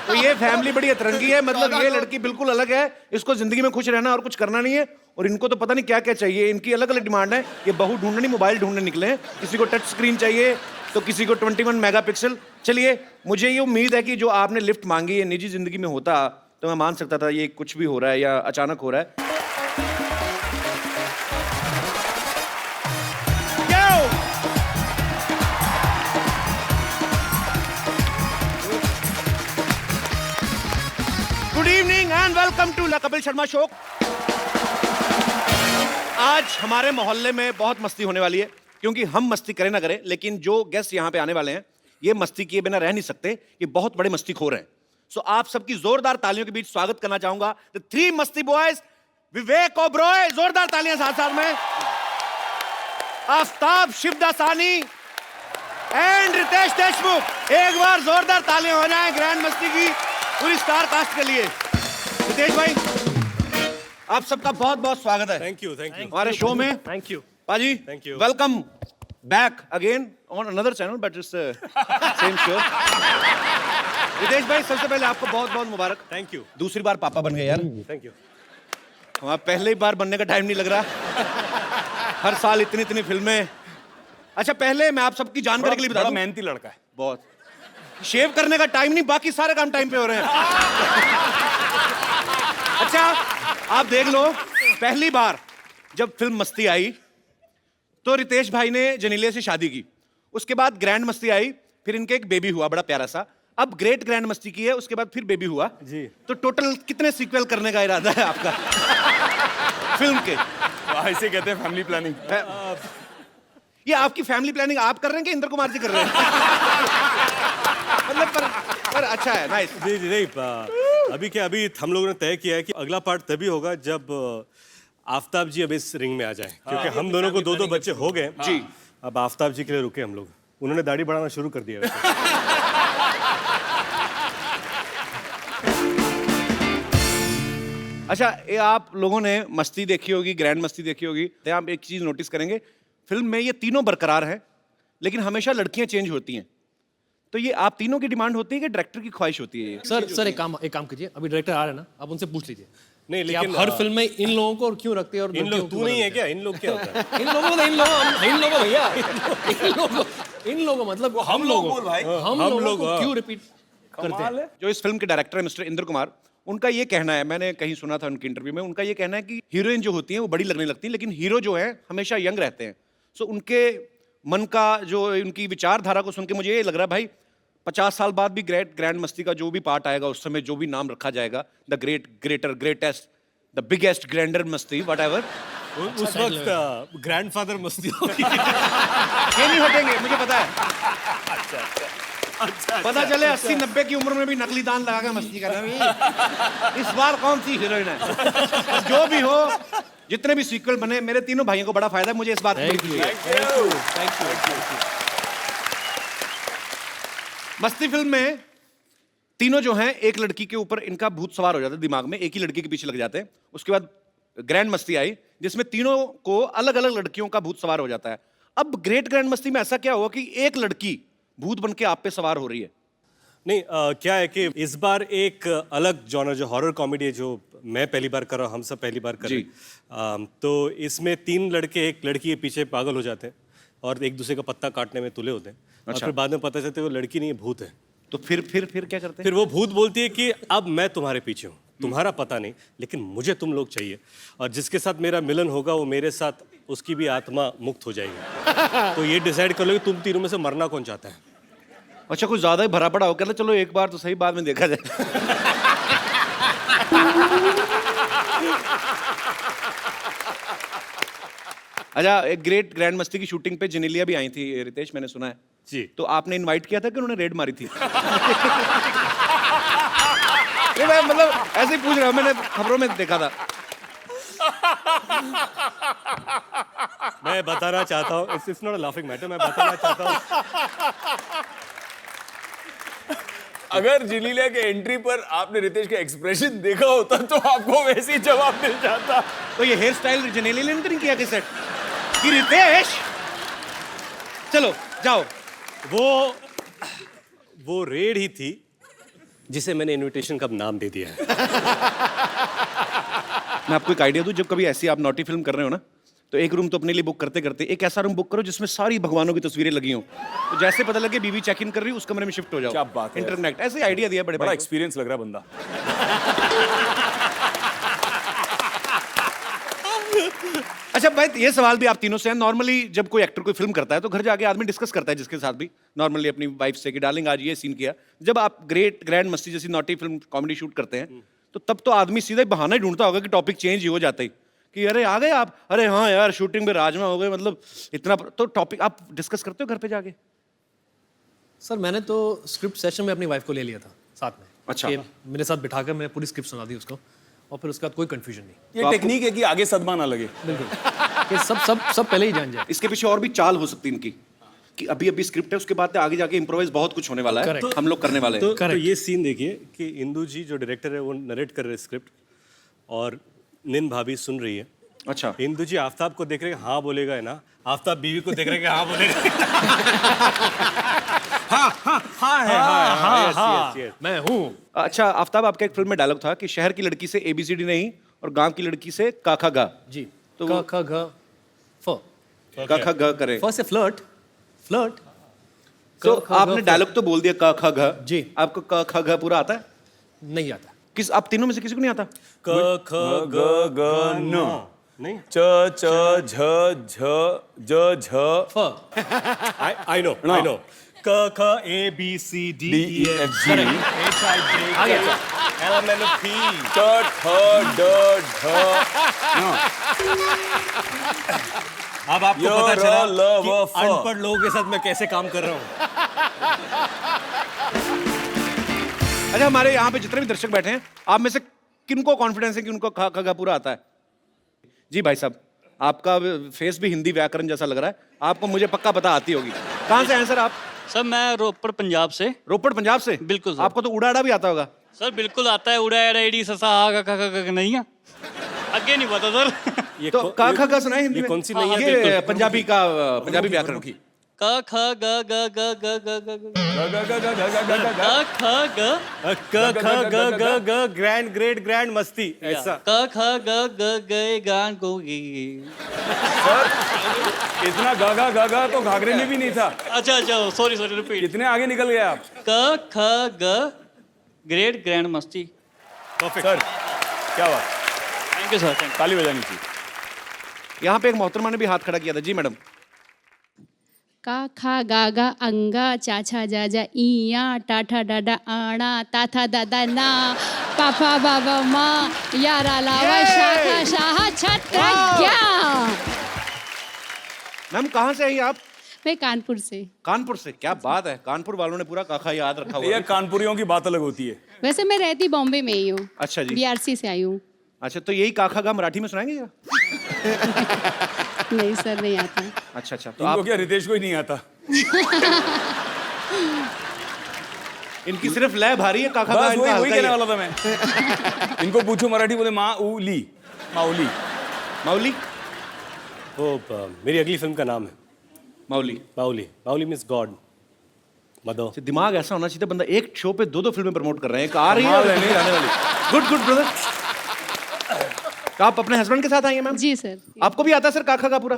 [SPEAKER 3] तो ये फैमिली बड़ी अतरंगी है, मतलब ये लड़की बिल्कुल अलग है। इसको जिंदगी में खुश रहना और कुछ करना नहीं है। और इनको तो पता नहीं क्या क्या चाहिए, इनकी अलग अलग डिमांड है। ये बहू ढूंढने नहीं, मोबाइल ढूंढने निकले हैं। किसी को टच स्क्रीन चाहिए तो किसी को 21 मेगापिक्सल। चलिए, मुझे ये उम्मीद है कि जो आपने लिफ्ट मांगी है निजी जिंदगी में होता तो मैं मान सकता था ये कुछ भी हो रहा है या अचानक हो रहा है। Good evening and welcome to the Kapil Sharma show. आज हमारे मोहल्ले में बहुत मस्ती होने वाली है, क्योंकि हम मस्ती करें ना करें, लेकिन जो गेस्ट यहाँ पे आने वाले हैं ये मस्ती किए बिना रह नहीं सकते। ये बहुत बड़े मस्तीखोर हैं। सो आप सबकी जोरदार तालियों के बीच स्वागत करना चाहूंगा द 3 मस्ती बॉयज, विवेक ओबरॉय, जोरदार तालियां साथ साथ में, आफ्ताब शिवदासानी एंड रितेश देशमुख। एक बार जोरदार तालियां हो जाएं ग्रैंड मस्ती की पूरी स्टार कास्ट के लिए। रितेश भाई, आप सबका बहुत बहुत स्वागत है।
[SPEAKER 7] थैंक यू
[SPEAKER 3] हमारे शो में।
[SPEAKER 7] थैंक यू
[SPEAKER 3] पाजी,
[SPEAKER 7] Thank you.
[SPEAKER 3] Welcome back again on another channel but it's same show. Ritesh भाई, सबसे पहले आपको बहुत बहुत मुबारक।
[SPEAKER 7] थैंक यू
[SPEAKER 3] दूसरी बार पापा बन गए यार।
[SPEAKER 7] Thank you.
[SPEAKER 3] हमारा पहले ही बार बनने का टाइम नहीं लग रहा। हर साल इतनी इतनी फिल्में। अच्छा, पहले मैं आप सबकी जानकारी के लिए बता दूं,
[SPEAKER 2] मेहनती लड़का है
[SPEAKER 3] बहुत। शेव करने का टाइम नहीं, बाकी सारे काम टाइम पे हो रहे हैं। अच्छा, आप देख लो, पहली बार जब फिल्म मस्ती आई तो रितेश भाई ने जनीलिया से शादी की, उसके बाद ग्रैंड मस्ती आई, फिर इनके एक बेबी हुआ बड़ा प्यारा सा, अब ग्रेट ग्रैंड मस्ती की है, उसके बाद फिर बेबी हुआ
[SPEAKER 7] जी।
[SPEAKER 3] तो टोटल कितने सीक्वल करने का इरादा है आपका फिल्म के?
[SPEAKER 2] ऐसे कहते हैं फैमिली प्लानिंग।
[SPEAKER 3] ये आपकी फैमिली प्लानिंग आप कर रहे हैं कि इंद्र कुमार जी कर रहे हैं? मतलब पर अच्छा है, नाइस।
[SPEAKER 7] जी जी नहीं, अभी हम लोगों ने तय किया है कि अगला पार्ट तभी होगा जब आफ्ताब जी अब इस रिंग में आ जाए, क्योंकि हम दोनों को 2-2 बच्चे हो गए जी। अब आफ्ताब जी के लिए रुके हम लोग, उन्होंने दाढ़ी बढ़ाना शुरू कर दिया वैसे।
[SPEAKER 3] अच्छा, ये आप लोगों ने मस्ती देखी होगी, ग्रैंड मस्ती देखी होगी, तो आप एक चीज नोटिस करेंगे, फिल्म में ये तीनों बरकरार हैं, लेकिन हमेशा लड़कियां चेंज होती हैं। तो ये आप तीनों की डिमांड होती है कि डायरेक्टर की ख्वाहिश होती है?
[SPEAKER 13] सर एक काम कीजिए, अभी डायरेक्टर आ रहे हैं ना, आप उनसे पूछ लीजिए।
[SPEAKER 7] नहीं,
[SPEAKER 13] कि
[SPEAKER 7] लेकिन
[SPEAKER 13] आप हर फिल्म में इन लोगों को और क्यों रखते हैं और
[SPEAKER 7] इन लोग, तू नहीं है क्या? इन लोग क्या होता है?
[SPEAKER 13] इन लोगों भैया, इन लोगों मतलब हम लोगों को क्यों रिपीट करते हैं?
[SPEAKER 3] जो इस फिल्म के डायरेक्टर है मिस्टर इंद्र कुमार, उनका ये कहना है, मैंने कहीं सुना था उनके इंटरव्यू में, उनका ये कहना है कि हीरोइन जो होती है वो बड़ी लगने लगती है, लेकिन हीरो जो है हमेशा यंग रहते हैं। सो उनके मन का, जो उनकी विचारधारा को सुन के मुझे ये लग रहा है भाई 50 साल बाद भी ग्रैंड मस्ती का जो भी पार्ट आएगा, उस समय जो भी नाम रखा जाएगा, the greatest, the biggest grander Masti, whatever,
[SPEAKER 7] उस वक्त ग्रैंडफादर मस्ती होगी।
[SPEAKER 3] ये नहीं हटेंगे, मुझे पता है। पता चले 80-90 की उम्र में भी नकली दांत लगा के मस्ती कर रहे हैं। इस बार कौन सी हीरोइन है? जो भी हो, जितने भी सीक्वल बने, मेरे तीनों भाइयों को बड़ा फायदा है, मुझे इस बात की। मस्ती फिल्म में तीनों जो हैं, एक लड़की के ऊपर इनका भूत सवार हो जाता है दिमाग में, एक ही लड़की के पीछे लग जाते हैं। उसके बाद ग्रैंड मस्ती आई, जिसमें तीनों को अलग अलग लड़कियों का भूत सवार हो जाता है। अब ग्रेट ग्रैंड मस्ती में ऐसा क्या हुआ कि एक लड़की भूत बन के आप पे सवार हो रही है?
[SPEAKER 7] नहीं, क्या है कि इस बार एक अलग जॉनर, जो हॉरर कॉमेडी है, जो मैं पहली बार कर रहा हूँ, हम सब पहली बार कर रहे हैं, तो इसमें 3 लड़के एक लड़की के पीछे पागल हो जाते हैं और एक दूसरे का पत्ता काटने में तुले होते हैं। और फिर बाद में पता चलता है वो लड़की नहीं है, भूत है।
[SPEAKER 3] तो फिर क्या करते हैं?
[SPEAKER 7] फिर वो भूत बोलती है कि अब मैं तुम्हारे पीछे हूँ, तुम्हारा पता नहीं, लेकिन मुझे तुम लोग चाहिए, और जिसके साथ मेरा मिलन होगा वो मेरे साथ, उसकी भी आत्मा मुक्त हो जाएगी। तो ये डिसाइड कर लो कि तुम तीनों में से मरना कौन चाहता है।
[SPEAKER 3] अच्छा, कुछ ज्यादा ही भरा पड़ा हो, कहता चलो एक बार तो सही, बाद में देखा जाए। अच्छा, एक ग्रेट ग्रैंड मस्ती की शूटिंग पे जनीलिया भी आई थी रितेश, मैंने सुना है
[SPEAKER 7] जी।
[SPEAKER 3] तो आपने इनवाइट किया था कि उन्होंने रेड मारी थी? नहीं, मैं मतलब ऐसे ही पूछ रहा हूं, मैंने खबरों में देखा था।
[SPEAKER 7] मैं बताना चाहता हूँ, it's not a laughing matter, मैं बताना चाहता हूँ,
[SPEAKER 2] अगर जनीलिया के एंट्री पर आपने रितेश का एक्सप्रेशन देखा होता तो आपको वैसे ही जवाब मिल जाता।
[SPEAKER 3] तो ये हेयर स्टाइल जनीलिया ने नहीं किया कि सेट कि रितेश चलो जाओ?
[SPEAKER 7] वो रेड ही थी जिसे मैंने इनविटेशन का नाम दे दिया है।
[SPEAKER 3] मैं आपको एक आइडिया दूं, जब कभी ऐसी आप नॉटी फिल्म कर रहे हो ना, तो एक रूम तो अपने लिए बुक करते करते एक ऐसा रूम बुक करो जिसमें सारी भगवानों की तस्वीरें लगी हों, तो जैसे पता लगे बीवी चेक इन कर रही है, उस कमरे में शिफ्ट हो जाओ।
[SPEAKER 2] क्या बात है,
[SPEAKER 3] इंटरनेट ऐसे आइडिया दिया, बड़ा
[SPEAKER 2] एक्सपीरियंस लग रहा है बंदा।
[SPEAKER 3] अच्छा भाई, ये सवाल भी आप तीनों से है। नॉर्मली जब कोई एक्टर कोई फिल्म करता है तो घर जाके आदमी डिस्कस करता है जिसके साथ भी, नॉर्मली अपनी वाइफ से कि डार्लिंग आज ये सीन किया। जब आप ग्रैंड मस्ती जैसी नॉटी फिल्म कॉमेडी शूट करते हैं तो तब तो आदमी सीधा ही बहाना ही ढूंढता होगा कि टॉपिक चेंज ही हो जाता ही कि अरे आ गए आप, अरे हाँ यार शूटिंग में राजमा हो गए, मतलब इतना। तो टॉपिक आप डिस्कस करते हो घर पे जाके?
[SPEAKER 13] सर मैंने तो स्क्रिप्ट सेशन में अपनी वाइफ को ले लिया था साथ में।
[SPEAKER 3] अच्छा।
[SPEAKER 13] कि मेरे साथ बिठाकर मैंने पूरी स्क्रिप्ट सुना दी उसको और फिर उसके बाद कोई कंफ्यूजन नहीं।
[SPEAKER 2] ये टेक्निक है कि आगे सदमा ना लगे।
[SPEAKER 13] बिल्कुल कि सब पहले ही जान जाए।
[SPEAKER 3] इसके पीछे और भी चाल हो सकती है इनकी कि अभी अभी स्क्रिप्ट है, उसके बाद आगे जाके इम्प्रोवाइज बहुत कुछ होने वाला है।
[SPEAKER 13] Correct.
[SPEAKER 3] हम लोग करने वाले हैं।
[SPEAKER 7] तो ये सीन देखिए कि इंदु जी जो डायरेक्टर है वो नरेट कर रहे हैं स्क्रिप्ट और निन भाभी सुन रही है।
[SPEAKER 3] अच्छा।
[SPEAKER 7] इंदु जी आफ्ताब को देख रहे हैं, हाँ बोलेगा है ना, आफ्ताब बीवी को देख रहे हैं कि हाँ बोलेगा।
[SPEAKER 13] हाँ, मैं हूँ।
[SPEAKER 3] अच्छा आफ्ताब, आपका एक फिल्म में डायलॉग था कि शहर की लड़की से ABCD नहीं और गांव की लड़की से काखा गा।
[SPEAKER 13] जी।
[SPEAKER 3] तो
[SPEAKER 13] क ख ग फ।
[SPEAKER 3] काखा गा करें।
[SPEAKER 13] फ से फ्लर्ट।
[SPEAKER 3] तो आपने डायलॉग तो बोल दिया काखा गा।
[SPEAKER 13] जी।
[SPEAKER 3] आपको काखा गा पूरा आता है?
[SPEAKER 13] नहीं आता।
[SPEAKER 3] किस आप तीनों में से किसी को नहीं आता?
[SPEAKER 7] क ख ग ग न नहीं,
[SPEAKER 2] च च झ झ ज झ
[SPEAKER 13] फ।
[SPEAKER 7] आई नो क ख ABCD
[SPEAKER 2] D, E, F, G,
[SPEAKER 7] H I J K L M N O P
[SPEAKER 2] ट ठ ड ढ
[SPEAKER 7] अब आपको
[SPEAKER 2] य,
[SPEAKER 7] पता
[SPEAKER 2] र,
[SPEAKER 7] चला
[SPEAKER 2] ल,
[SPEAKER 7] कि
[SPEAKER 2] व, फ।
[SPEAKER 7] अनपढ़ लोगों के साथ मैं कैसे काम कर रहा हूँ।
[SPEAKER 3] अच्छा, हमारे यहाँ पे जितने भी दर्शक बैठे हैं, आप में से किनको कॉन्फिडेंस है कि उनको खा खा पूरा आता है? जी भाई साहब, आपका फेस भी हिंदी व्याकरण जैसा लग रहा है, आपको मुझे पक्का पता आती होगी। कहाँ से हैं सर आप?
[SPEAKER 14] सर मैं रोपड़ पंजाब से।
[SPEAKER 3] रोपड़ पंजाब से?
[SPEAKER 14] बिल्कुल सर।
[SPEAKER 3] आपको तो उड़ाड़ा भी आता होगा।
[SPEAKER 14] सर बिल्कुल आता है, उड़ा एड़ा एडी ससा आ का नहीं है, आगे नहीं पता सर।
[SPEAKER 7] ये
[SPEAKER 3] तो का खा का सुनाए हिंदी
[SPEAKER 7] ये
[SPEAKER 3] में?
[SPEAKER 7] कौन सी नहीं है?
[SPEAKER 3] ये
[SPEAKER 7] बिल्कुल।
[SPEAKER 3] पंजाबी का पंजाबी व्याकरण की।
[SPEAKER 14] क ख ग ग ग ग ग ग ग क ख ग
[SPEAKER 7] ग्रैंड ग्रेट ग्रैंड मस्ती ऐसा।
[SPEAKER 14] क ख ग ग गए गान को गी।
[SPEAKER 2] इतना गागा गागा तो घाघरे में भी नहीं था।
[SPEAKER 14] अच्छा सॉरी रिपीट।
[SPEAKER 2] कितने आगे निकल गए आप?
[SPEAKER 14] क ख ग ग्रेट ग्रैंड मस्ती।
[SPEAKER 2] परफेक्ट सर, क्या बात।
[SPEAKER 14] Thank you sir.
[SPEAKER 2] ताली बजानी चाहिए।
[SPEAKER 3] यहाँ पे एक मोहतरमा ने भी हाथ खड़ा किया था। जी मैडम।
[SPEAKER 15] का खा गा गा अंगा चाचा जाजा इया टाठा डाडा आना ताथा दादा ना पापा बाबा माँ यारा लावा शाखा शाह छत्रज्ञा।
[SPEAKER 3] मैम कहाँ से आई आप?
[SPEAKER 15] मैं कानपुर से।
[SPEAKER 3] कानपुर से? क्या बात है, कानपुर वालों ने पूरा काखा याद रखा हुआ
[SPEAKER 2] ये
[SPEAKER 3] है।
[SPEAKER 2] कानपुरियों की बात अलग होती है।
[SPEAKER 15] वैसे मैं रहती बॉम्बे में ही हूँ।
[SPEAKER 3] अच्छा जी।
[SPEAKER 15] BRC से आई हूँ।
[SPEAKER 3] अच्छा, तो यही काखा गा मराठी में सुनाएंगे जरा?
[SPEAKER 15] नहीं सर, नहीं आता।
[SPEAKER 3] अच्छा तो
[SPEAKER 2] इनको
[SPEAKER 3] आप
[SPEAKER 2] क्या रितेश को ही नहीं आता?
[SPEAKER 3] इनकी सिर्फ लय भारी है, काखा गा
[SPEAKER 2] बस
[SPEAKER 3] इनका
[SPEAKER 2] वही
[SPEAKER 3] हल्का ही
[SPEAKER 2] कहने
[SPEAKER 3] है।
[SPEAKER 2] वाला था मैं। इनको पूछो मराठी बोले माउली माउली
[SPEAKER 3] माउली।
[SPEAKER 7] वो मेरी अगली फिल्म का नाम है
[SPEAKER 3] Mauli.
[SPEAKER 7] Mauli means God mother.
[SPEAKER 3] दिमाग ऐसा होना चाहिए, बंदा एक शो पे दो फिल्में प्रमोट कर रहे हैं, एक आ रही है नहीं आने वाली। Good brother. आप अपने हस्बैंड के साथ आई हैं मैम?
[SPEAKER 15] जी सर।
[SPEAKER 3] आपको भी आता है सर काखा का पूरा?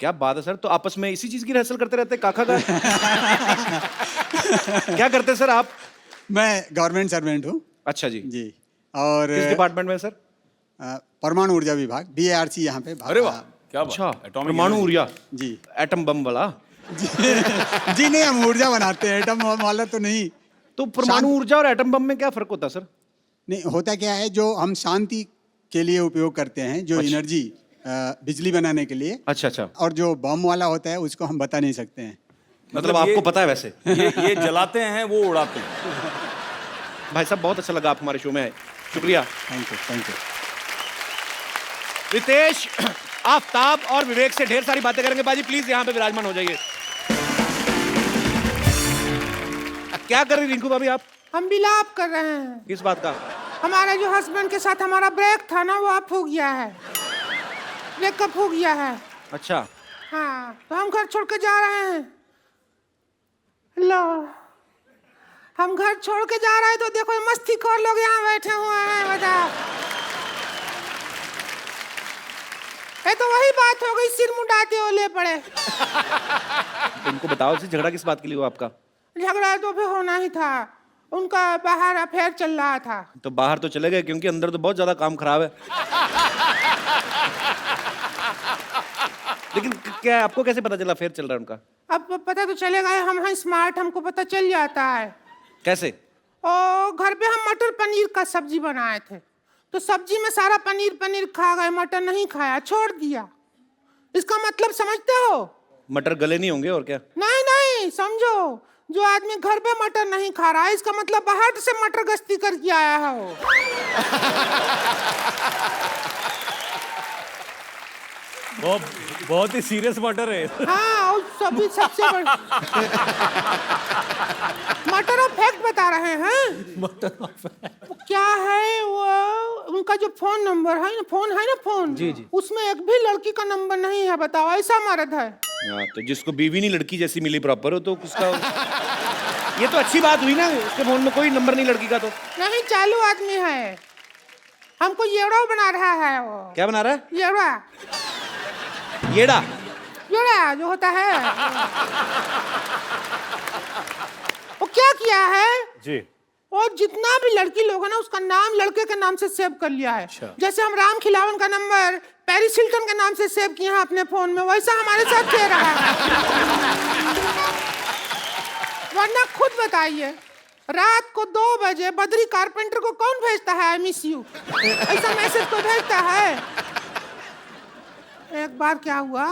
[SPEAKER 3] क्या बात है सर, तो आपस में इसी चीज की रिहर्सल करते रहते हैं काखा का? क्या करते हैं सर आप?
[SPEAKER 16] मैं गवर्नमेंट सर्वेंट हूँ।
[SPEAKER 3] अच्छा जी।
[SPEAKER 16] और
[SPEAKER 3] किस डिपार्टमेंट में सर?
[SPEAKER 16] परमाणु ऊर्जा विभाग, BARC यहाँ पे।
[SPEAKER 3] अरे वाह, क्या बात। अच्छा, परमाणु ऊर्जा।
[SPEAKER 16] जी।
[SPEAKER 3] एटम बम वाला?
[SPEAKER 16] जी नहीं, हम ऊर्जा बनाते हैं, एटम वाला तो नहीं।
[SPEAKER 3] तो परमाणु ऊर्जा और एटम बम में क्या फर्क होता है सर?
[SPEAKER 16] नहीं, होता क्या है, जो हम शांति के लिए उपयोग करते हैं, जो एनर्जी बिजली बनाने के लिए।
[SPEAKER 3] अच्छा।
[SPEAKER 16] और जो बम वाला होता है उसको हम बता नहीं सकते हैं।
[SPEAKER 3] मतलब आपको पता है वैसे?
[SPEAKER 2] ये जलाते हैं, वो उड़ाते हैं।
[SPEAKER 3] भाई साहब बहुत अच्छा लगा आप हमारे शो में आए, शुक्रिया।
[SPEAKER 16] Thank you.
[SPEAKER 3] रितेश, आफ्ताब और विवेक से ढेर सारी बातें करेंगे। बाजी प्लीज यहाँ पे विराजमान हो जाइए। क्या कर रही रिंकू भाभी आप?
[SPEAKER 1] हम विलाप कर रहे हैं।
[SPEAKER 3] किस बात का?
[SPEAKER 1] हमारा जो हस्बैंड के साथ हमारा ब्रेक था ना, वो अब हो गया है, ब्रेकअप हो गया है।
[SPEAKER 3] अच्छा।
[SPEAKER 1] हाँ, तो हम घर छोड़ के जा रहे हैं। लो, हम घर छोड़ के जा रहे हैं तो देखो मस्ती खोर लोग यहाँ बैठे हुए हैं। बताओ, ये तो वही बात हो गई, सिर मुंडाते ओले पड़े।
[SPEAKER 3] इनको बताओ से झगड़ा किस बात के लिए हुआ आपका?
[SPEAKER 1] झगड़ा तो फिर होना ही था, उनका बाहर अफेयर चल रहा था।
[SPEAKER 3] तो बाहर तो चले गए, क्योंकि अंदर तो बहुत ज्यादा काम खराब है। लेकिन क्या आपको कैसे पता चला अफेयर चल रहा है उनका?
[SPEAKER 1] अब पता तो चलेगा, हम हैं स्मार्ट, हमको पता चल जाता है।
[SPEAKER 3] कैसे?
[SPEAKER 1] और घर पे हम मटर पनीर का सब्जी बनाए थे, तो सब्जी में सारा पनीर खा गए, मटर नहीं खाया, छोड़ दिया। इसका मतलब समझते हो?
[SPEAKER 3] मटर गले नहीं होंगे और क्या?
[SPEAKER 1] नहीं, समझो, जो आदमी घर पे मटर नहीं खा रहा है, इसका मतलब बाहर से मटर गश्ती करके आया है वो।
[SPEAKER 7] बहुत ही सीरियस मैटर है।
[SPEAKER 1] हाँ, और सभी सबसे बड़ी मटर ऑफ फैक्ट बता रहे हैं।
[SPEAKER 13] मटर
[SPEAKER 1] क्या है वो, उनका जो फोन नंबर है ना, फोन
[SPEAKER 3] जी, जी।
[SPEAKER 1] उसमें एक भी लड़की का नंबर नहीं है। बताओ, ऐसा मर्द है।
[SPEAKER 3] तो जिसको बीवी नहीं लड़की जैसी मिली प्रॉपर हो तो उसका ये तो अच्छी बात हुई ना, उसके फोन में कोई नंबर नहीं लड़की का। तो
[SPEAKER 1] नहीं, चालू आदमी है, हमको येड़ा बना रहा है वो।
[SPEAKER 3] क्या बना रहा है?
[SPEAKER 1] येड़ा
[SPEAKER 3] येड़ा
[SPEAKER 1] जो होता है। वो क्या किया है
[SPEAKER 7] जी,
[SPEAKER 1] और जितना भी लड़की लोग है ना, उसका नाम लड़के के नाम से सेव कर लिया है। जैसे हम राम खिलावन का नंबर पेरिस हिल्टन के नाम से सेव किए हैं अपने फोन में, वैसा हमारे साथ किया रहा है। वरना खुद बताइए, रात को 2 बजे बद्री कारपेंटर को कौन भेजता है आई मिस यू? ऐसा मैसेज कोई भेजता है? एक बार क्या हुआ,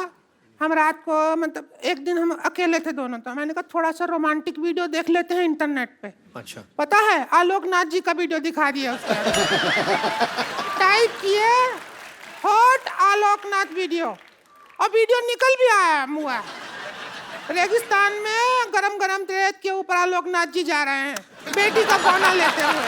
[SPEAKER 1] हम रात को मतलब एक दिन हम अकेले थे दोनों, तो मैंने कहा थोड़ा सा रोमांटिक वीडियो देख लेते हैं इंटरनेट पे।
[SPEAKER 3] अच्छा।
[SPEAKER 1] पता है, आलोकनाथ जी का वीडियो दिखा दिया उसने। टाइप किए हॉट आलोकनाथ वीडियो, और वीडियो निकल भी आया मुआ। रेगिस्तान में गरम गरम रेत के ऊपर आलोकनाथ जी जा रहे हैं बेटी का बौना लेते हुए।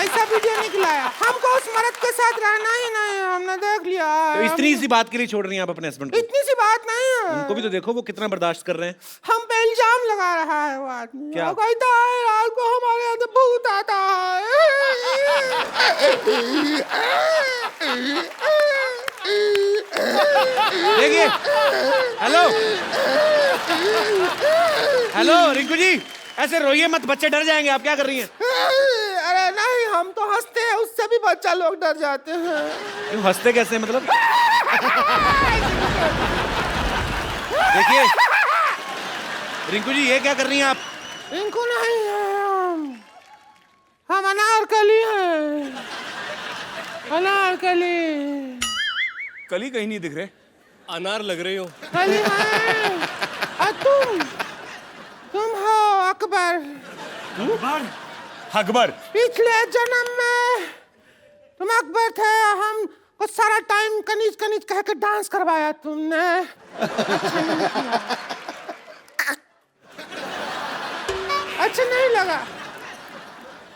[SPEAKER 1] ऐसा वीडियो निकला है। हमको उस मर्द के साथ रहना ही नहीं है, हमने देख लिया।
[SPEAKER 3] तो इतनी सी बात के लिए छोड़ रही हैं आप अपने हस्बैंड को?
[SPEAKER 1] इतनी सी बात नहीं है।
[SPEAKER 3] उनको भी तो देखो वो कितना बर्दाश्त कर रहे हैं।
[SPEAKER 1] हम पे इल्जाम लगा रहा है वो आदमी।
[SPEAKER 3] क्या?
[SPEAKER 1] वो कहता है रात को हमारे अंदर भूत आता है।
[SPEAKER 3] देखिए, हेलो रिंकू जी, ऐसे रोइए मत, बच्चे डर जाएंगे। आप क्या कर रही हैं?
[SPEAKER 1] अरे नहीं, हम तो हंसते हैं, उससे भी बच्चा लोग डर जाते हैं।
[SPEAKER 3] क्यों हंसते कैसे मतलब? देखिए रिंकू जी, ये क्या कर रही हैं आप?
[SPEAKER 1] रिंकू नहीं है, हम अनारकली हैं। अनारकली।
[SPEAKER 2] कली कहीं नहीं दिख रहे।
[SPEAKER 7] अनार लग रही हो।
[SPEAKER 1] कली है। और तुम हो अकबर।
[SPEAKER 2] अकबर?
[SPEAKER 1] पिछले जन्म में तुम अकबर थे, हम को सारा टाइम कनीज कनीज कह के डांस करवाया तुमने। अच्छा नहीं लगा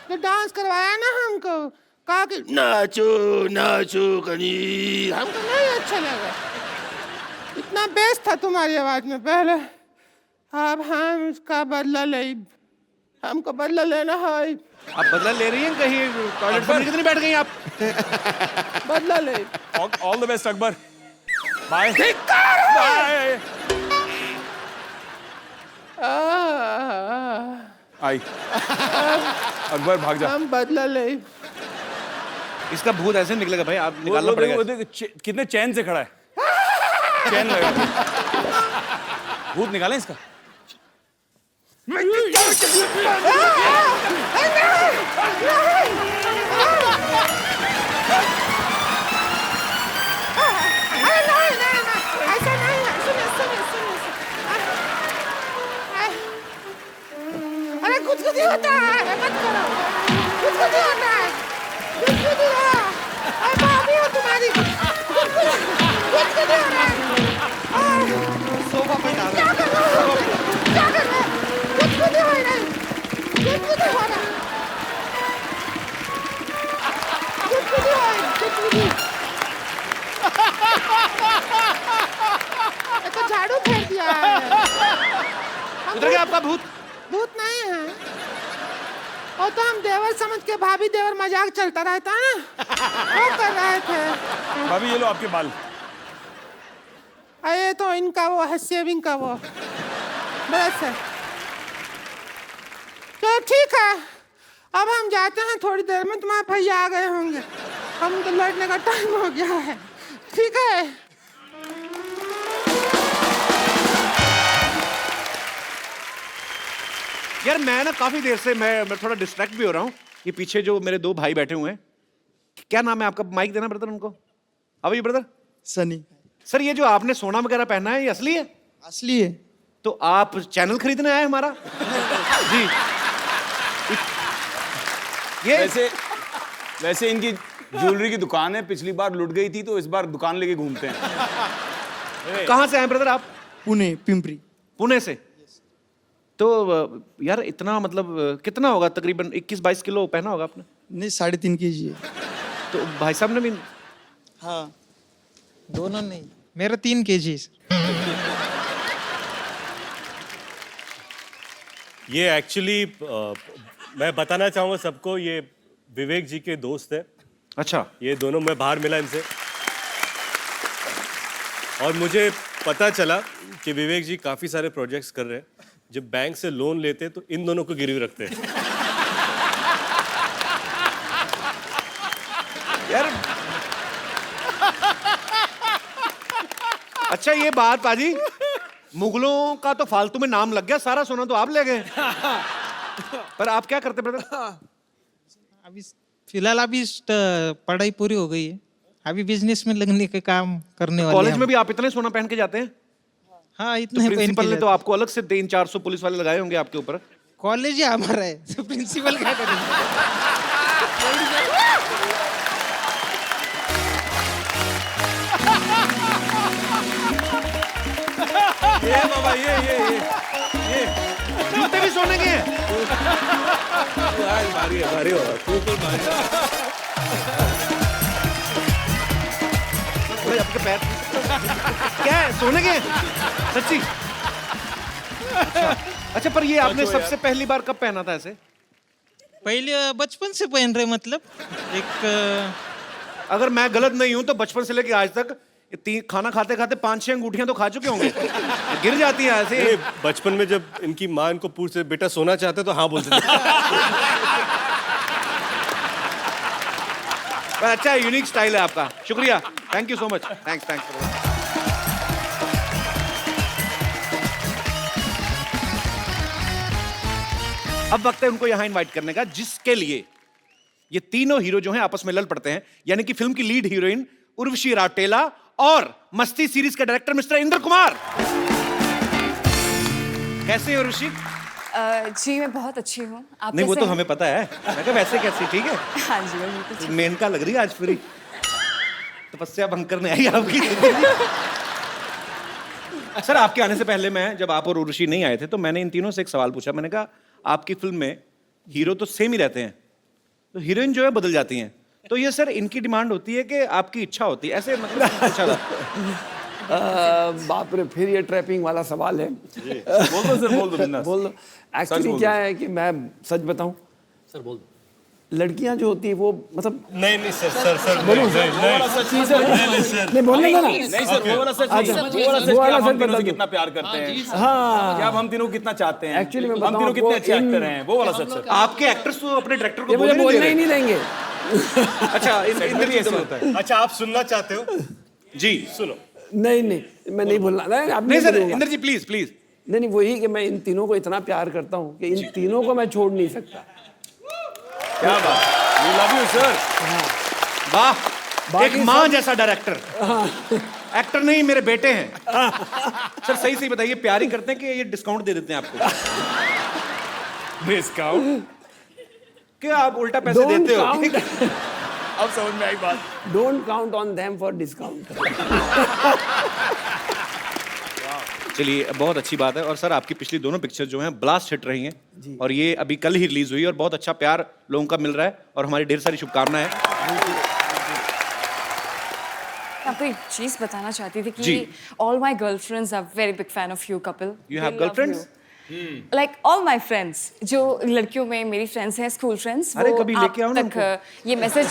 [SPEAKER 1] तो डांस करवाया ना हमको, कहा कि नाचो नाचो कनीज, हमको नहीं अच्छा लगा। इतना बेस था तुम्हारी आवाज में पहले, अब हम इसका बदला ले, हमको बदला लेना है।
[SPEAKER 3] आप बदला ले रही हैं? कहीं टॉयलेट पर कितनी बैठ गई आप?
[SPEAKER 1] बदला ले।
[SPEAKER 2] All the best Akbar. Bye.
[SPEAKER 1] Bye.
[SPEAKER 2] आई अकबर भाग जा।
[SPEAKER 1] हम बदला ले।
[SPEAKER 3] इसका भूत ऐसे निकलेगा भाई, आप निकालना पड़ेगा।
[SPEAKER 2] कितने चैन से खड़ा है, चैन लगा। भूत निकालें इसका।
[SPEAKER 1] अरे कुछ नहीं होता है, मत करो, कुछ नहीं होता है, कुछ नहीं हो रहा। अरे भाभी हो तुम्हारी, कुछ नहीं हो रहा है।
[SPEAKER 3] सोफा पे डाल।
[SPEAKER 1] क्या कर रहे हो? क्या कर रहे हो? कुछ नहीं हो रहा है, कुछ नहीं हो रहा, कुछ नहीं हो रहा, कुछ नहीं। तो झाड़ू फेर दिया है।
[SPEAKER 3] उधर गया आपका भूत?
[SPEAKER 1] भूत नहीं है, और तो हम देवर समझ के भाभी देवर मजाक चलता रहता है ना, वो कर रहे थे।
[SPEAKER 2] भाभी ये लो आपके बाल।
[SPEAKER 1] अरे तो इनका वो है सेविंग का वो ब्रश है। तो ठीक है, अब हम जाते हैं, थोड़ी देर में तुम्हारे भैया आ गए होंगे, हम तो लड़ने का टाइम हो गया है। ठीक है।
[SPEAKER 3] यार मैं ना काफी देर से मैं थोड़ा डिस्ट्रैक्ट भी हो रहा हूँ। ये पीछे जो मेरे 2 भाई बैठे हुए हैं, क्या नाम है आपका? माइक देना ब्रदर उनको। अब ये ब्रदर
[SPEAKER 6] सनी।
[SPEAKER 3] सर ये जो आपने सोना वगैरह पहना है, ये असली है?
[SPEAKER 6] असली है।
[SPEAKER 3] तो आप चैनल खरीदने आए हमारा? जी। ये
[SPEAKER 2] वैसे इनकी ज्वेलरी की दुकान है, पिछली बार लुट गई थी तो इस बार दुकान लेके घूमते हैं।
[SPEAKER 3] कहाँ से आए ब्रदर आप?
[SPEAKER 6] पुणे, पिंपरी।
[SPEAKER 3] पुणे से? तो यार इतना मतलब कितना होगा तकरीबन 21-22 किलो पहना होगा आपने?
[SPEAKER 6] नहीं 3.5 kg है।
[SPEAKER 3] तो भाई साहब ने भी?
[SPEAKER 6] हाँ दोनों नहीं, मेरा 3 kg।
[SPEAKER 7] ये एक्चुअली मैं बताना चाहूँगा सबको, ये विवेक जी के दोस्त है।
[SPEAKER 3] अच्छा।
[SPEAKER 7] ये दोनों, मैं बाहर मिला इनसे और मुझे पता चला कि विवेक जी काफ़ी सारे प्रोजेक्ट्स कर रहे हैं। जब बैंक से लोन लेते हैं तो इन दोनों को गिरवी रखते हैं।
[SPEAKER 3] यार अच्छा ये बात पाजी, मुगलों का तो फालतू में नाम लग गया, सारा सोना तो आप ले गए। पर आप क्या करते ब्रदर?
[SPEAKER 6] अभी फिलहाल अभी पढ़ाई पूरी हो गई है, अभी बिजनेस में लगने के काम करने वाले हैं।
[SPEAKER 3] कॉलेज में भी आप इतने सोना पहन के जाते हैं?
[SPEAKER 6] हाँ
[SPEAKER 3] तो
[SPEAKER 6] इतने
[SPEAKER 3] प्रिंसिपल ने तो आपको अलग से 300-400 पुलिस वाले लगाए होंगे आपके ऊपर।
[SPEAKER 6] कॉलेज ही हमारा है, तो प्रिंसिपल क्या करेंगे?
[SPEAKER 3] ये बाबा ये जूते भी सोने के हैं।
[SPEAKER 7] भारी है, भारी होगा।
[SPEAKER 3] आपके पैर क्या है, सोने के हैं? सच्ची? अच्छा पर ये आपने सबसे पहली बार कब पहना था ऐसे?
[SPEAKER 6] पहले बचपन से पहन रहे, मतलब एक
[SPEAKER 3] अगर मैं गलत नहीं हूं तो बचपन से लेके आज तक खाना खाते खाते 5-6 अंगूठियां तो खा चुके होंगे। गिर जाती है ऐसे।
[SPEAKER 7] बचपन में जब इनकी माँ इनको पूछते बेटा सोना चाहते तो हाँ बोलते थे।
[SPEAKER 3] अच्छा यूनिक स्टाइल है आपका, शुक्रिया, thank you so much. Thanks. अब वक्त है उनको यहां इनवाइट करने का, जिसके लिए ये तीनों हीरो जो हैं आपस में लड़ पड़ते हैं, यानी कि फिल्म की लीड हीरोइन उर्वशी राउटेला और मस्ती सीरीज के डायरेक्टर मिस्टर इंद्र कुमार। कैसे हैं उर्वशी?
[SPEAKER 17] जी मैं बहुत अच्छी हूँ। आप
[SPEAKER 3] नहीं वो
[SPEAKER 17] कैसे
[SPEAKER 3] तो
[SPEAKER 17] हैं?
[SPEAKER 3] हमें पता है, मैं कहा वैसे कैसी, ठीक है?
[SPEAKER 17] हाँ जी मैं बिल्कुल ठीक।
[SPEAKER 3] मेनका लग रही है आज फ्री, तपस्या भंग करने आई आपकी। सर आपके आने से पहले मैं, जब आप और उर्वशी नहीं आए थे तो मैंने इन तीनों से एक सवाल पूछा। मैंने कहा आपकी फिल्म में हीरो तो सेम ही रहते हैं, तो हीरोइन जो है बदल जाती हैं, तो ये सर इनकी डिमांड होती है कि आपकी इच्छा होती है ऐसे, मतलब अच्छा था।
[SPEAKER 18] बाप रे, फिर ये ट्रैपिंग वाला सवाल है।
[SPEAKER 2] बोल दो सर, बोल दो बिंदास।
[SPEAKER 18] बोल दो। एक्चुअली क्या है कि मैं सच बताऊं
[SPEAKER 7] सर, बोल दो।
[SPEAKER 18] लड़कियां जो होती है वो मतलब
[SPEAKER 7] नहीं सर
[SPEAKER 18] बोलूं सर? नहीं बोलने का ना।
[SPEAKER 2] नहीं सर, वो वाला सच नहीं। वो वाला सच बता दो कितना प्यार करते हैं।
[SPEAKER 18] हाँ,
[SPEAKER 2] क्या आप हम तीनों को कितना चाहते हैं?
[SPEAKER 18] एक्चुअली मैं
[SPEAKER 2] हम
[SPEAKER 18] बताऊं
[SPEAKER 2] तीनों कितने
[SPEAKER 18] आपको,
[SPEAKER 2] अच्छे एक्टर हैं, वो वाला सच सर।
[SPEAKER 3] आपके एक्टर्स तो अपने डायरेक्टर को
[SPEAKER 18] ये मुझे बोलने ही नहीं देंगे।
[SPEAKER 3] अच्छा इनमें भी ऐसे होता है।
[SPEAKER 7] अच्छा आप सुनना चाहते हो?
[SPEAKER 3] जी
[SPEAKER 7] सुनो।
[SPEAKER 18] नहीं मैं नहीं बोलना।
[SPEAKER 3] नहीं सर, इंद्र जी प्लीज।
[SPEAKER 18] नहीं वही कि मैं इन तीनों को इतना प्यार करता हूँ कि इन तीनों को मैं छोड़ नहीं सकता।
[SPEAKER 3] क्या बात, वी लव यू सर। वाह, एक माँ जैसा डायरेक्टर। एक्टर नहीं, मेरे बेटे हैं। सर सही बताइए, प्यार ही करते हैं कि ये डिस्काउंट दे देते हैं आपको?
[SPEAKER 2] डिस्काउंट
[SPEAKER 3] क्या आप उल्टा पैसे देते हो?
[SPEAKER 2] अब समझ में आई बात।
[SPEAKER 18] Don't count on them for discount.
[SPEAKER 3] चलिए बहुत अच्छी बात है। और सर आपकी पिछली दोनों पिक्चर जो हैं ब्लास्ट हिट रही हैं, और ये अभी कल ही रिलीज हुई और बहुत अच्छा प्यार लोगों का मिल रहा है और हमारी ढेर सारी शुभकामनाएं।
[SPEAKER 17] आपको एक चीज बताना चाहती थी कि all my girlfriends are very big fan of you Kapil.
[SPEAKER 3] You have girlfriends?
[SPEAKER 17] Like all my friends, जो लड़कियों में मेरी फ्रेंड्स हैं, स्कूल फ्रेंड्स,
[SPEAKER 3] अरे कभी लेके आओ ना
[SPEAKER 17] ये मैसेज,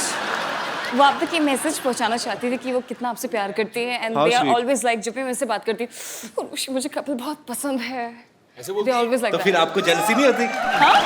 [SPEAKER 17] वो आप तक ये मैसेज पहुंचाना चाहती थी कि वो कितना आपसे प्यार करती है, and they are always like, जब भी मैं इससे बात करती हूँ, मुझे कपिल बहुत पसंद है, दे ऑलवेज लाइक।
[SPEAKER 3] तो फिर आपको जेलसी नहीं होती?
[SPEAKER 17] हाँ